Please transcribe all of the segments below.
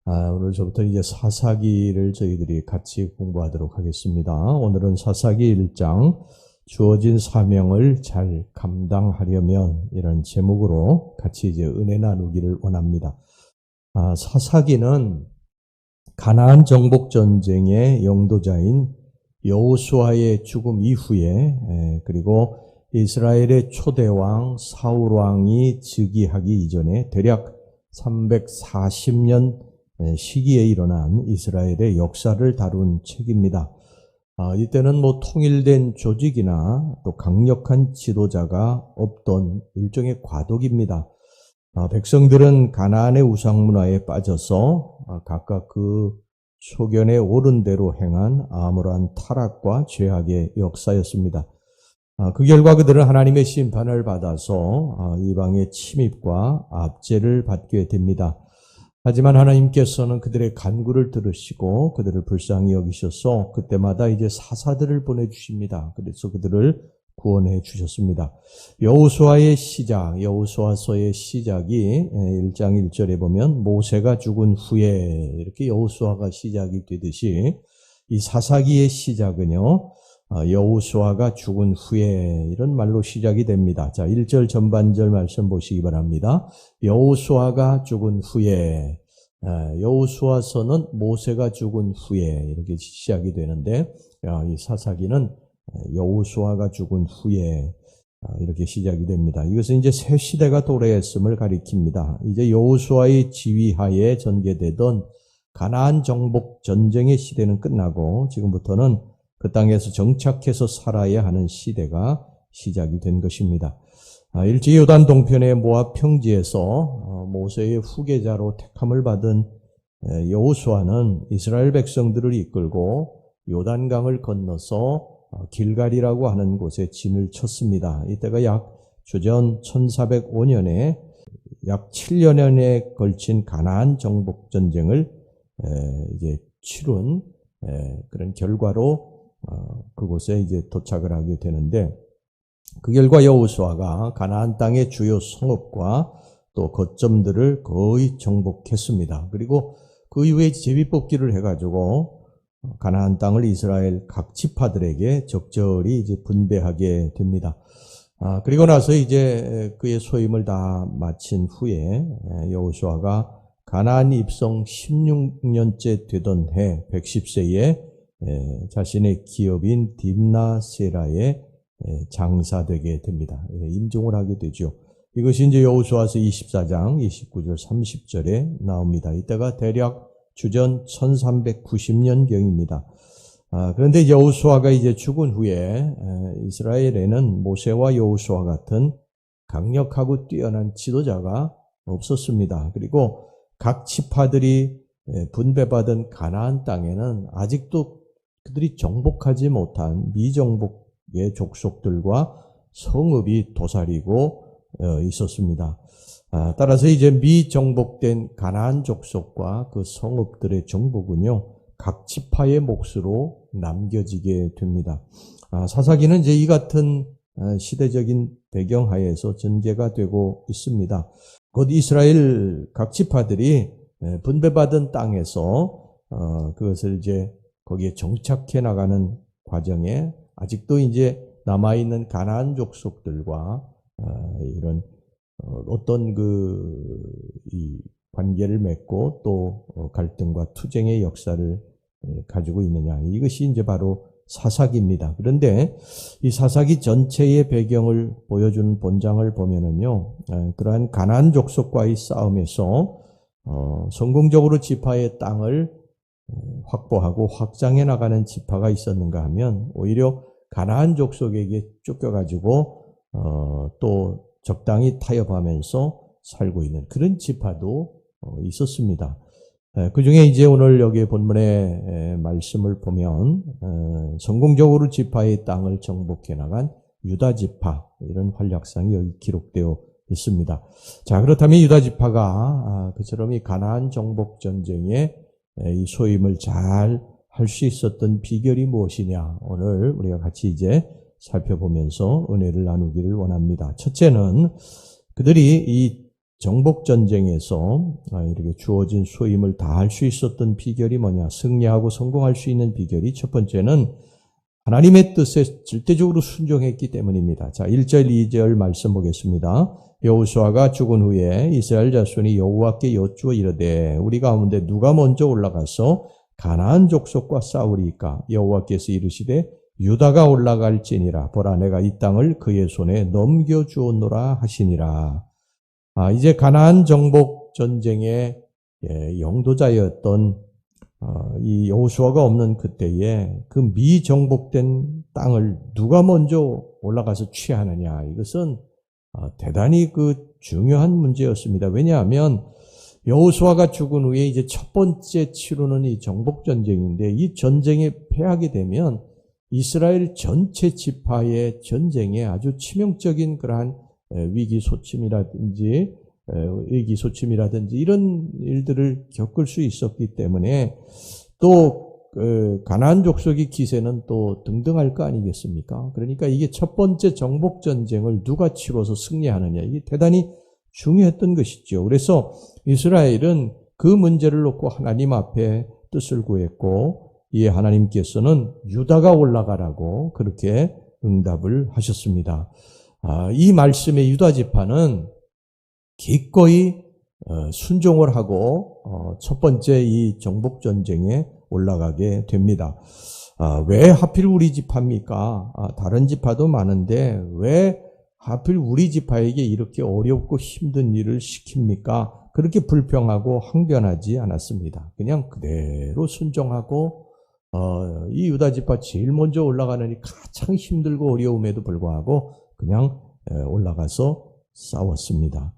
오늘부터 이제 사사기를 저희들이 같이 공부하도록 하겠습니다. 오늘은 사사기 1장 주어진 사명을 잘 감당하려면 이런 제목으로 같이 이제 은혜 나누기를 원합니다. 사사기는 가나안 정복 전쟁의 영도자인 여호수아의 죽음 이후에 그리고 이스라엘의 초대왕 사울 왕이 즉위하기 이전에 대략 340년 시기에 일어난 이스라엘의 역사를 다룬 책입니다. 이때는 통일된 조직이나 또 강력한 지도자가 없던 일종의 과도기입니다. 백성들은 가나안의 우상 문화에 빠져서 각각 그 소견에 옳은 대로 행한 암울한 타락과 죄악의 역사였습니다. 그 결과 그들은 하나님의 심판을 받아서 이방의 침입과 압제를 받게 됩니다. 하지만 하나님께서는 그들의 간구를 들으시고 그들을 불쌍히 여기셔서 그때마다 이제 사사들을 보내주십니다. 그래서 그들을 구원해 주셨습니다. 여호수아의 시작, 여호수아서의 시작이 1장 1절에 보면 모세가 죽은 후에 이렇게 여호수아가 시작이 되듯이 이 사사기의 시작은요, 여호수아가 죽은 후에 이런 말로 시작이 됩니다. 자, 1절 전반절 말씀 보시기 바랍니다. 여호수아가 죽은 후에, 여호수아서는 모세가 죽은 후에 이렇게 시작이 되는데, 이 사사기는 여호수아가 죽은 후에 이렇게 시작이 됩니다. 이것은 이제 새 시대가 도래했음을 가리킵니다. 이제 여호수아의 지휘하에 전개되던 가나안 정복 전쟁의 시대는 끝나고 지금부터는 그 땅에서 정착해서 살아야 하는 시대가 시작이 된 것입니다. 일제 요단 동편의 모압 평지에서 모세의 후계자로 택함을 받은 여호수아는 이스라엘 백성들을 이끌고 요단강을 건너서 길갈이라고 하는 곳에 진을 쳤습니다. 이때가 약 주전 1405년에 약 7년에 걸친 가나안 정복 전쟁을 이제 치룬 그런 결과로 그곳에 이제 도착을 하게 되는데, 그 결과 여호수아가 가나안 땅의 주요 성읍과 또 거점들을 거의 정복했습니다. 그리고 그 이후에 제비뽑기를 해가지고 가나안 땅을 이스라엘 각 지파들에게 적절히 이제 분배하게 됩니다. 그리고 나서 이제 그의 소임을 다 마친 후에 여호수아가 가나안 입성 16년째 되던 해 110세에 자신의 기업인 딥나세라에 장사되게 됩니다. 임종을 하게 되죠. 이것이 이제 여호수아서 24장 29절 30절에 나옵니다. 이때가 대략 주전 1390년경입니다. 그런데 이제 여호수아가 이제 죽은 후에 이스라엘에는 모세와 여호수아 같은 강력하고 뛰어난 지도자가 없었습니다. 그리고 각 지파들이 분배받은 가나안 땅에는 아직도 그들이 정복하지 못한 미정복의 족속들과 성읍이 도사리고 있었습니다. 따라서 이제 미정복된 가나안 족속과 그 성읍들의 정복은요, 각 지파의 몫으로 남겨지게 됩니다. 사사기는 이제 이 같은 시대적인 배경하에서 전개가 되고 있습니다. 곧 이스라엘 각 지파들이 분배받은 땅에서 그것을 이제 거기에 정착해 나가는 과정에 아직도 이제 남아있는 가나안 족속들과 이런 어떤 이 관계를 맺고 또 갈등과 투쟁의 역사를 가지고 있느냐, 이것이 이제 바로 사사기입니다. 그런데 이 사사기 전체의 배경을 보여주는 본장을 보면은요, 그러한 가나안 족속과의 싸움에서 성공적으로 지파의 땅을 확보하고 확장해 나가는 지파가 있었는가 하면 오히려 가나안 족속에게 쫓겨가지고 또 적당히 타협하면서 살고 있는 그런 지파도 있었습니다. 그 중에 이제 오늘 여기 본문의 말씀을 보면 성공적으로 지파의 땅을 정복해 나간 유다 지파, 이런 활약상이 여기 기록되어 있습니다. 자, 그렇다면 유다 지파가 그처럼 이 가나안 정복 전쟁에 이 소임을 잘 할 수 있었던 비결이 무엇이냐, 오늘 우리가 같이 이제 살펴보면서 은혜를 나누기를 원합니다. 첫째는 그들이 이 정복전쟁에서 이렇게 주어진 소임을 다할 수 있었던 비결이 뭐냐? 승리하고 성공할 수 있는 비결이 첫 번째는 하나님의 뜻에 절대적으로 순종했기 때문입니다. 자, 1절, 2절 말씀 보겠습니다. 여호수아가 죽은 후에 이스라엘 자손이 여호와께 여쭈어 이르되 우리 가운데 누가 먼저 올라가서 가나안 족속과 싸우리이까? 여호와께서 이르시되 유다가 올라갈지니라. 보라, 내가 이 땅을 그의 손에 넘겨주었노라 하시니라. 이제 가나안 정복 전쟁의 영도자였던 이 여호수아가 없는 그때에 그 미정복된 땅을 누가 먼저 올라가서 취하느냐, 이것은 대단히 중요한 문제였습니다. 왜냐하면 여호수아가 죽은 후에 이제 첫 번째 치르는 이 정복 전쟁인데, 이 전쟁에 패하게 되면 이스라엘 전체 지파의 전쟁에 아주 치명적인 그러한 위기소침이라든지 이런 일들을 겪을 수 있었기 때문에, 또 가나안 족속의 기세는 또 등등할 거 아니겠습니까? 그러니까 이게 첫 번째 정복 전쟁을 누가 치러서 승리하느냐, 이게 대단히 중요했던 것이죠. 그래서 이스라엘은 그 문제를 놓고 하나님 앞에 뜻을 구했고, 이 하나님께서는 유다가 올라가라고 그렇게 응답을 하셨습니다. 이 말씀의 유다 지파는 기꺼이 순종을 하고 첫 번째 이 정복 전쟁에 올라가게 됩니다. 왜 하필 우리 지파입니까? 다른 지파도 많은데 왜 하필 우리 지파에게 이렇게 어렵고 힘든 일을 시킵니까? 그렇게 불평하고 항변하지 않았습니다. 그냥 그대로 순종하고, 이 유다 지파 제일 먼저 올라가느니 가장 힘들고 어려움에도 불구하고 그냥 올라가서 싸웠습니다.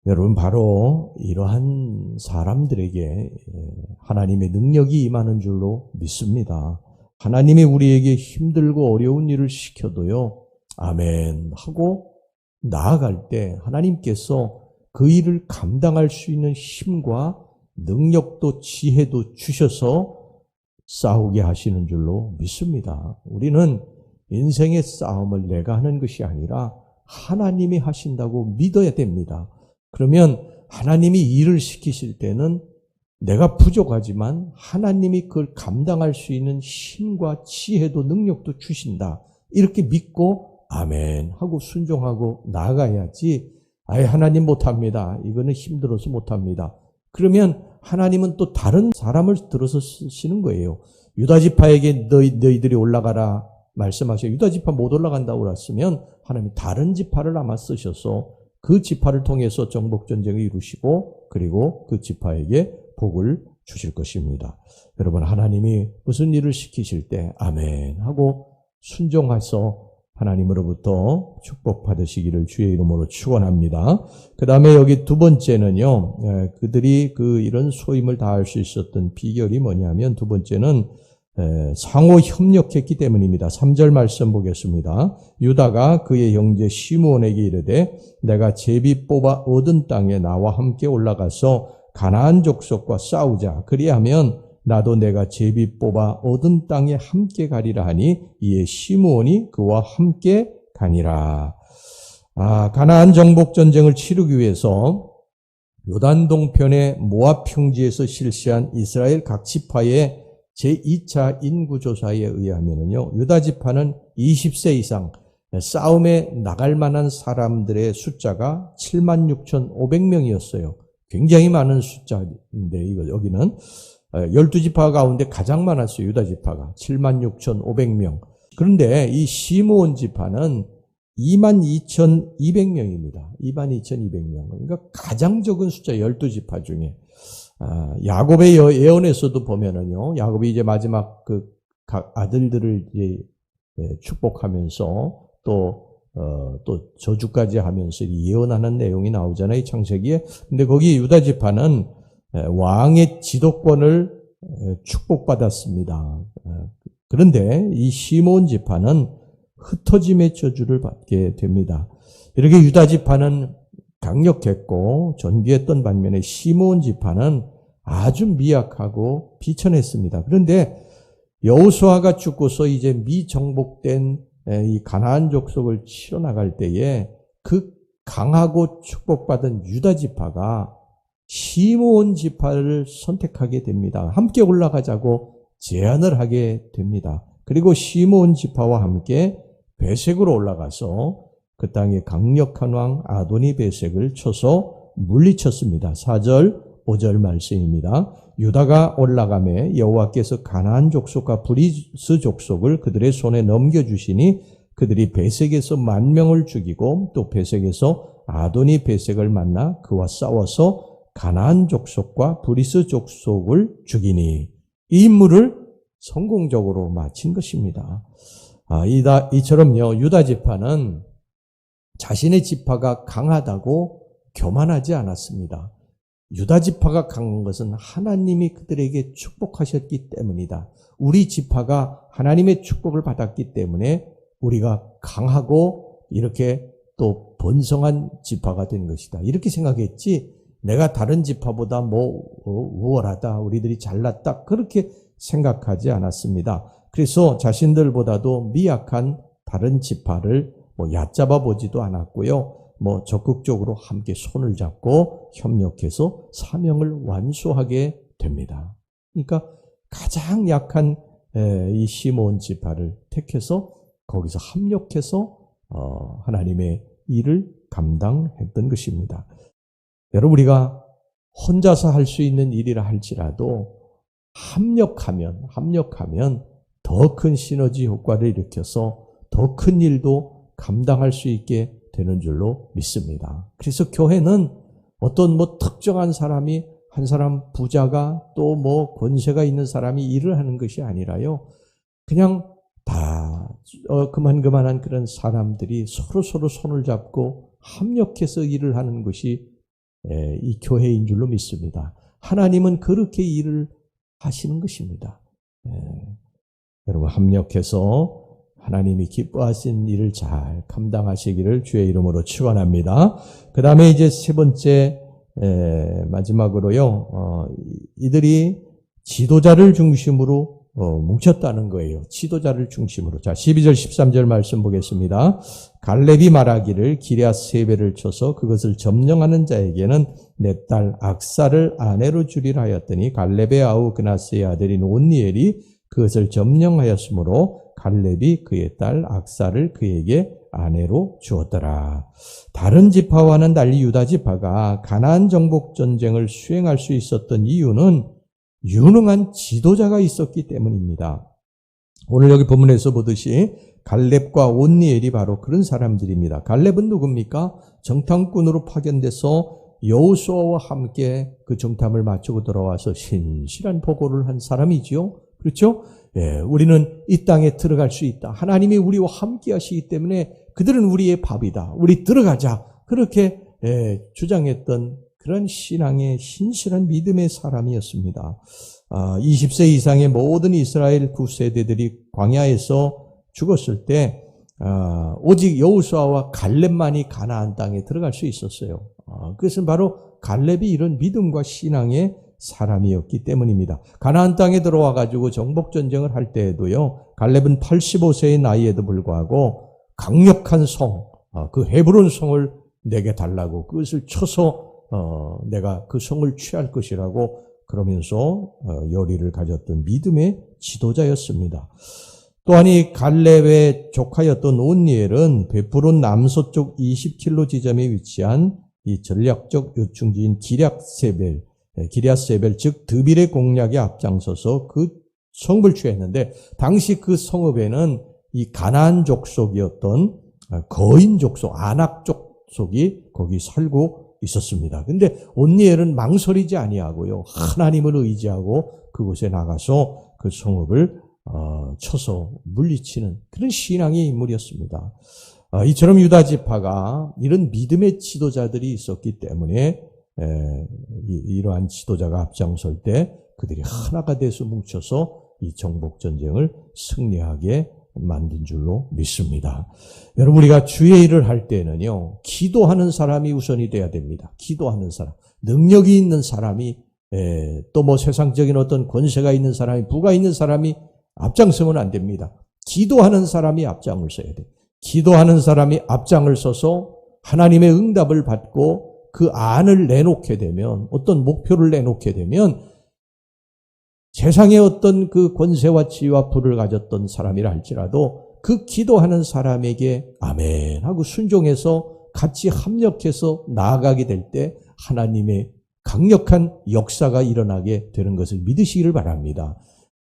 여러분, 바로 이러한 사람들에게 하나님의 능력이 임하는 줄로 믿습니다. 하나님이 우리에게 힘들고 어려운 일을 시켜도요, 아멘 하고 나아갈 때 하나님께서 그 일을 감당할 수 있는 힘과 능력도 지혜도 주셔서 싸우게 하시는 줄로 믿습니다. 우리는 인생의 싸움을 내가 하는 것이 아니라 하나님이 하신다고 믿어야 됩니다. 그러면 하나님이 일을 시키실 때는 내가 부족하지만 하나님이 그걸 감당할 수 있는 힘과 지혜도 능력도 주신다, 이렇게 믿고 아멘 하고 순종하고 나아가야지, 하나님 못합니다, 이거는 힘들어서 못합니다, 그러면 하나님은 또 다른 사람을 들어서 쓰시는 거예요. 유다 지파에게 너희들이 올라가라 말씀하셔. 유다 지파 못 올라간다고 그랬으면 하나님이 다른 지파를 아마 쓰셔서 그 지파를 통해서 정복전쟁을 이루시고, 그리고 그 지파에게 복을 주실 것입니다. 여러분, 하나님이 무슨 일을 시키실 때 아멘 하고 순종해서 하나님으로부터 축복받으시기를 주의 이름으로 축원합니다. 그 다음에 여기 두 번째는요, 그들이 이런 소임을 다할 수 있었던 비결이 뭐냐면, 두 번째는 상호 협력했기 때문입니다. 3절 말씀 보겠습니다. 유다가 그의 형제 시므온에게 이르되 내가 제비 뽑아 얻은 땅에 나와 함께 올라가서 가나안 족속과 싸우자. 그리하면 나도 내가 제비 뽑아 얻은 땅에 함께 가리라 하니 이에 시므온이 그와 함께 가니라. 가나안 정복 전쟁을 치르기 위해서 요단 동편의 모압 평지에서 실시한 이스라엘 각 지파의 제2차 인구조사에 의하면요, 유다 지파는 20세 이상 싸움에 나갈 만한 사람들의 숫자가 76,500명이었어요. 굉장히 많은 숫자인데, 여기는 12지파 가운데 가장 많았어요. 유다 지파가 76,500명. 그런데 이 시므온 지파는 22,200명입니다. 22,200명. 그러니까 가장 적은 숫자 12지파 중에. 야곱의 예언에서도 보면은요, 야곱이 이제 마지막 각 아들들을 이제 축복하면서 또 저주까지 하면서 예언하는 내용이 나오잖아요, 창세기에. 근데 거기 유다 지파는 왕의 지도권을 축복받았습니다. 그런데 이 시므온 지파는 흩어짐의 저주를 받게 됩니다. 이렇게 유다 지파는 강력했고 존귀했던 반면에 시므온 지파는 아주 미약하고 비천했습니다. 그런데 여호수아가 죽고서 이제 미정복된 이 가나안 족속을 치러 나갈 때에 그 강하고 축복받은 유다 지파가 시므온 지파를 선택하게 됩니다. 함께 올라가자고 제안을 하게 됩니다. 그리고 시므온 지파와 함께 베색으로 올라가서 그 땅의 강력한 왕 아도니 베색을 쳐서 물리쳤습니다. 4절, 5절 말씀입니다. 유다가 올라가매 여호와께서 가나안 족속과 브리스 족속을 그들의 손에 넘겨주시니 그들이 베색에서 10,000명을 죽이고 또 베색에서 아도니 베색을 만나 그와 싸워서 가나안 족속과 브리스 족속을 죽이니 이 임무를 성공적으로 마친 것입니다. 이처럼요, 유다 지파는 자신의 지파가 강하다고 교만하지 않았습니다. 유다 지파가 강한 것은 하나님이 그들에게 축복하셨기 때문이다. 우리 지파가 하나님의 축복을 받았기 때문에 우리가 강하고 이렇게 또 번성한 지파가 된 것이다. 이렇게 생각했지, 내가 다른 지파보다 우월하다, 우리들이 잘났다, 그렇게 생각하지 않았습니다. 그래서 자신들보다도 미약한 다른 지파를 얕잡아 보지도 않았고요. 적극적으로 함께 손을 잡고 협력해서 사명을 완수하게 됩니다. 그러니까 가장 약한 이 시므온 지파를 택해서 거기서 합력해서 하나님의 일을 감당했던 것입니다. 여러분, 우리가 혼자서 할 수 있는 일이라 할지라도 합력하면 더 큰 시너지 효과를 일으켜서 더 큰 일도 감당할 수 있게 되는 줄로 믿습니다. 그래서 교회는 어떤 특정한 사람이, 한 사람 부자가 또 권세가 있는 사람이 일을 하는 것이 아니라요, 그냥 다 그만한 그런 사람들이 서로 손을 잡고 합력해서 일을 하는 것이 이 교회인 줄로 믿습니다. 하나님은 그렇게 일을 하시는 것입니다. 여러분, 합력해서 하나님이 기뻐하신 일을 잘 감당하시기를 주의 이름으로 축원합니다. 그 다음에 이제 세 번째, 마지막으로요, 이들이 지도자를 중심으로 뭉쳤다는 거예요. 지도자를 중심으로. 자, 12절 13절 말씀 보겠습니다. 갈렙이 말하기를 기럇세벨을 쳐서 그것을 점령하는 자에게는 내 딸 악사를 아내로 주리라 하였더니 갈렙의 아우 그나스의 아들인 온니엘이 그것을 점령하였으므로 갈렙이 그의 딸 악사를 그에게 아내로 주었더라. 다른 지파와는 달리 유다 지파가 가나안 정복 전쟁을 수행할 수 있었던 이유는 유능한 지도자가 있었기 때문입니다. 오늘 여기 본문에서 보듯이 갈렙과 온니엘이 바로 그런 사람들입니다. 갈렙은 누굽니까? 정탐꾼으로 파견돼서 여호수아와 함께 그 정탐을 마치고 돌아와서 신실한 보고를 한 사람이지요. 그렇죠? 우리는 이 땅에 들어갈 수 있다. 하나님이 우리와 함께 하시기 때문에 그들은 우리의 밥이다. 우리 들어가자. 그렇게 주장했던 그런 신앙의 신실한 믿음의 사람이었습니다. 20세 이상의 모든 이스라엘 9세대들이 광야에서 죽었을 때 오직 여호수아와 갈렙만이 가나안 땅에 들어갈 수 있었어요. 그것은 바로 갈렙이 이런 믿음과 신앙의 사람이었기 때문입니다. 가나안 땅에 들어와 가지고 정복 전쟁을 할 때에도요, 갈렙은 85세의 나이에도 불구하고 강력한 성, 그 헤브론 성을 내게 달라고, 그것을 쳐서 내가 그 성을 취할 것이라고 그러면서 열의를 가졌던 믿음의 지도자였습니다. 또한 이 갈렙의 조카였던 온니엘은 베푸론 남서쪽 20km 지점에 위치한 이 전략적 요충지인 기럇세벨 즉 드빌의 공략에 앞장서서 그 성읍을 취했는데, 당시 그 성읍에는 이 가나안 족속이었던 거인 족속, 아낙 족속이 거기 살고 있었습니다. 근데 온니엘은 망설이지 아니하고요, 하나님을 의지하고 그곳에 나가서 그 성읍을 쳐서 물리치는 그런 신앙의 인물이었습니다. 이처럼 유다 지파가 이런 믿음의 지도자들이 있었기 때문에 이러한 지도자가 앞장설 때 그들이 하나가 돼서 뭉쳐서 이 정복 전쟁을 승리하게 만든 줄로 믿습니다. 여러분, 우리가 주의 일을 할 때는요, 기도하는 사람이 우선이 돼야 됩니다. 기도하는 사람, 능력이 있는 사람이, 또 세상적인 어떤 권세가 있는 사람이, 부가 있는 사람이 앞장서면 안 됩니다. 기도하는 사람이 앞장을 서야 돼요. 기도하는 사람이 앞장을 서서 하나님의 응답을 받고 그 안을 내놓게 되면, 어떤 목표를 내놓게 되면 세상에 어떤 그 권세와 지위와 부를 가졌던 사람이라 할지라도 그 기도하는 사람에게 아멘 하고 순종해서 같이 합력해서 나아가게 될 때 하나님의 강력한 역사가 일어나게 되는 것을 믿으시기를 바랍니다.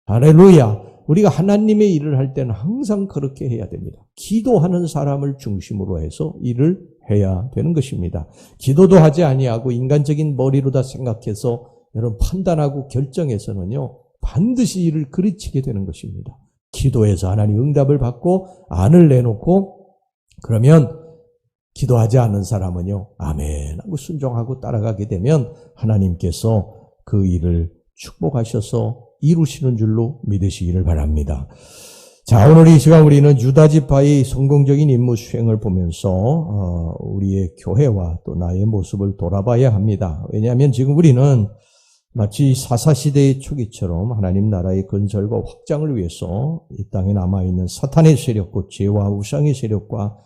할렐루야. 우리가 하나님의 일을 할 때는 항상 그렇게 해야 됩니다. 기도하는 사람을 중심으로 해서 일을 해야 되는 것입니다. 기도도 하지 아니하고 인간적인 머리로 다 생각해서 여러분 판단하고 결정해서는요, 반드시 일을 그르치게 되는 것입니다. 기도해서 하나님 응답을 받고 안을 내놓고, 그러면 기도하지 않은 사람은요, 아멘 하고 순종하고 따라가게 되면 하나님께서 그 일을 축복하셔서 이루시는 줄로 믿으시기를 바랍니다. 자, 오늘 이 시간 우리는 유다 지파의 성공적인 임무 수행을 보면서 우리의 교회와 또 나의 모습을 돌아봐야 합니다. 왜냐하면 지금 우리는 마치 사사시대의 초기처럼 하나님 나라의 건설과 확장을 위해서 이 땅에 남아있는 사탄의 세력과 죄와 우상의 세력과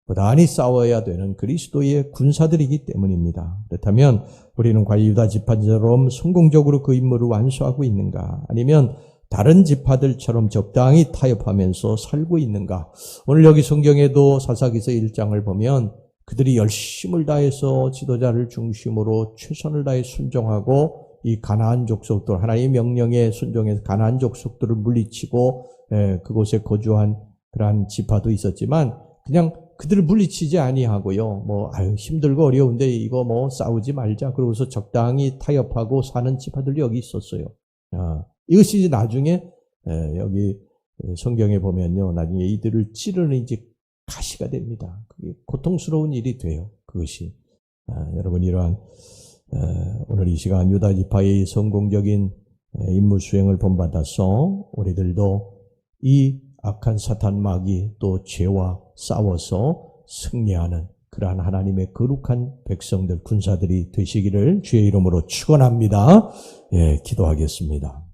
고단히 싸워야 되는 그리스도의 군사들이기 때문입니다. 그렇다면 우리는 과연 유다 지파처럼 성공적으로 그 임무를 완수하고 있는가? 아니면 다른 지파들처럼 적당히 타협하면서 살고 있는가? 오늘 여기 성경에도 사사기서 1장을 보면 그들이 열심을 다해서 지도자를 중심으로 최선을 다해 순종하고 이 가나안 족속들, 하나님의 명령에 순종해서 가나안 족속들을 물리치고 그곳에 거주한 그러한 지파도 있었지만 그냥 그들을 물리치지 아니하고요. 힘들고 어려운데 이거 싸우지 말자. 그러고서 적당히 타협하고 사는 지파들이 여기 있었어요. 이것이 나중에 여기 성경에 보면요, 나중에 이들을 찌르는 이제 가시가 됩니다. 그게 고통스러운 일이 돼요. 그것이 여러분 이러한 오늘 이 시간 유다 지파의 성공적인 임무 수행을 본받아서 우리들도 이 악한 사탄 마귀 또 죄와 싸워서 승리하는 그러한 하나님의 거룩한 백성들 군사들이 되시기를 주의 이름으로 축원합니다. 기도하겠습니다.